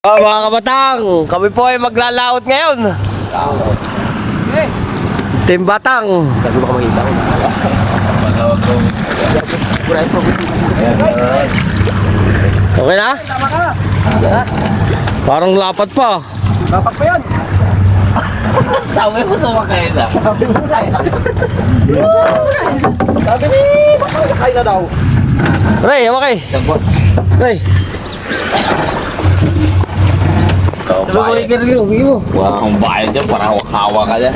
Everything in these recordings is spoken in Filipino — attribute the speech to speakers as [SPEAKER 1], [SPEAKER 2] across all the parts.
[SPEAKER 1] Mga kabatang, kami po ay maglalaot ngayon. Team Batang. Sabi mo ka makita ko. Okay na?
[SPEAKER 2] Tama ka.
[SPEAKER 1] Parang lapat pa.
[SPEAKER 2] Dapat pa yan.
[SPEAKER 3] Sabi mo sumakay na.
[SPEAKER 2] Sabi mo sakay na daw.
[SPEAKER 1] Ray, hamakay. Ray. Sabi mo ikiril, bigyan mo.
[SPEAKER 3] Wala kang bayan dyan, parang hawa ka dyan.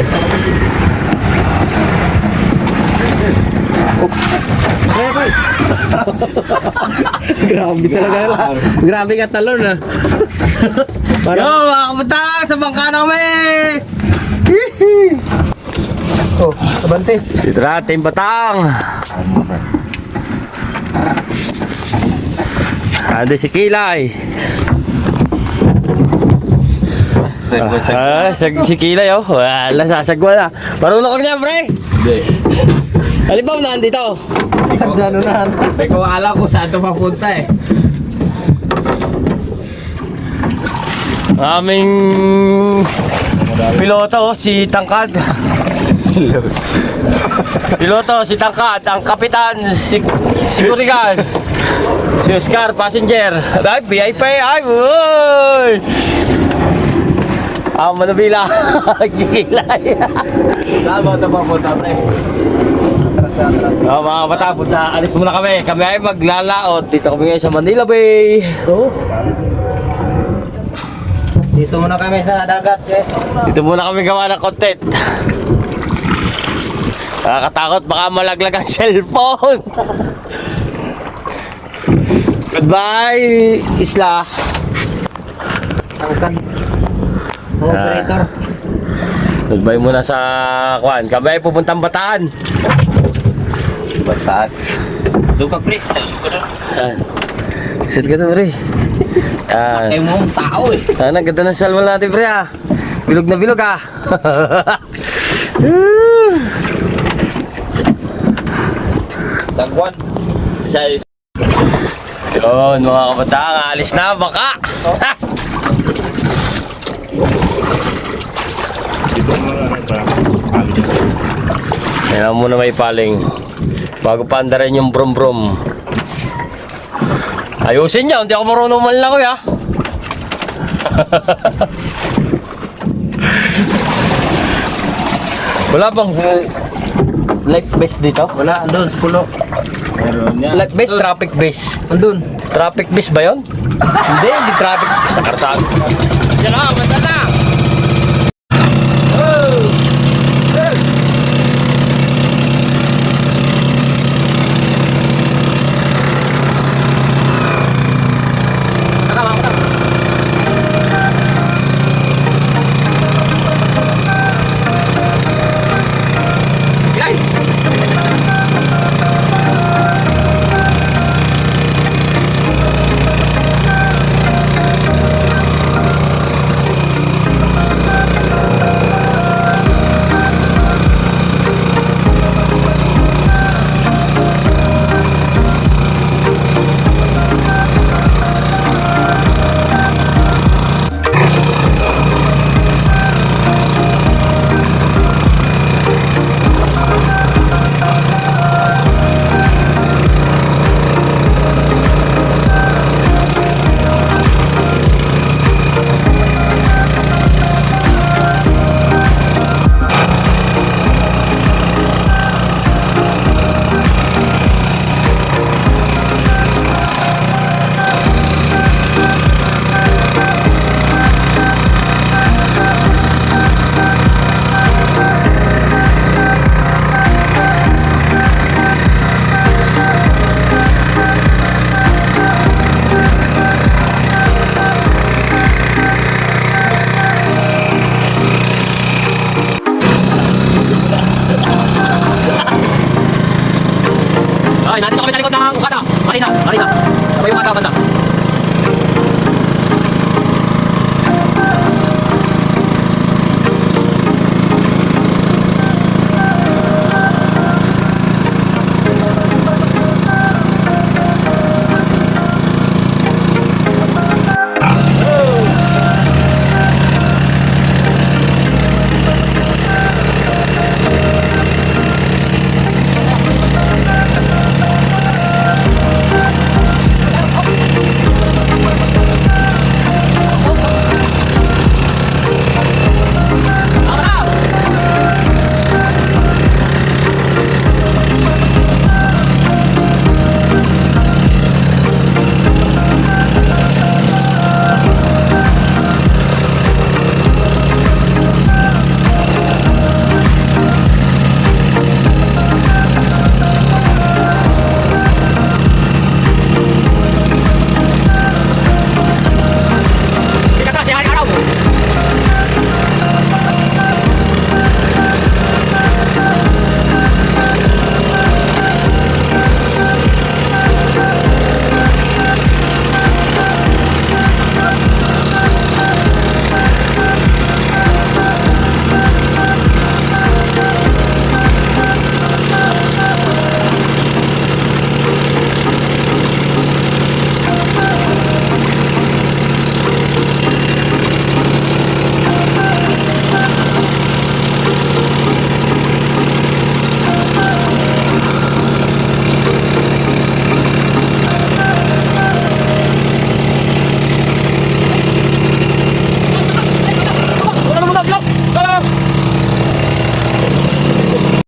[SPEAKER 1] Grabe talaga lang. Grabe ka talon ah. Yo, mga kabatang, sa bangka na kami.
[SPEAKER 2] Oh, sabante.
[SPEAKER 1] Dito na, Team Batang. Ando si Kilay. Si Kilay oh. Wala, sasagwa na. Marunong ka niya, pre.
[SPEAKER 3] Hindi.
[SPEAKER 1] Halimbawa na andito.
[SPEAKER 2] Diyan na.
[SPEAKER 3] Hindi ko alam kung saan ito mapunta eh.
[SPEAKER 1] Aming piloto si Tangkad. Piloto si Tangkad, ang kapitan si Kurigan. Si Oscar, passenger. Ay, VIP, ay, uy! Manubila. Si Kilay.
[SPEAKER 3] Saan mo ito mapunta, pre?
[SPEAKER 1] Mga bata, punta, alis muna kami. Kami ay maglalaot. Dito kami ngayon sa Manila Bay.
[SPEAKER 2] Oh. Dito muna kami sa dagat, eh.
[SPEAKER 1] Dito muna kami gawa ng content. Nakakatakot, baka malaglag ang cellphone. Goodbye, Isla.
[SPEAKER 2] Tangkan. Operator.
[SPEAKER 1] Goodbye muna sa Kwan. Kami ay pupuntang Bataan.
[SPEAKER 3] Bataan. Doon ka, pre.
[SPEAKER 1] Yan. Sit ka to, pre. Yan.
[SPEAKER 3] Ay mo, tao eh.
[SPEAKER 1] Ang ganda ng salwal natin, pre, ah. Bilog na bilog, ah.
[SPEAKER 3] Sagwan.
[SPEAKER 1] Yun, mga kabatang, alis na, baka. Kailangan muna may paling bago pa andarin yung brum brum. Ayusin niya, hindi ako marunong manlangoy ha. Wala bang life base dito?
[SPEAKER 2] Wala, andun, sa pulo.
[SPEAKER 3] Meron niya.
[SPEAKER 1] Life base, traffic base.
[SPEAKER 2] Andun.
[SPEAKER 1] Traffic base ba yun? Hindi traffic. Sa karsada. Yan na, madali.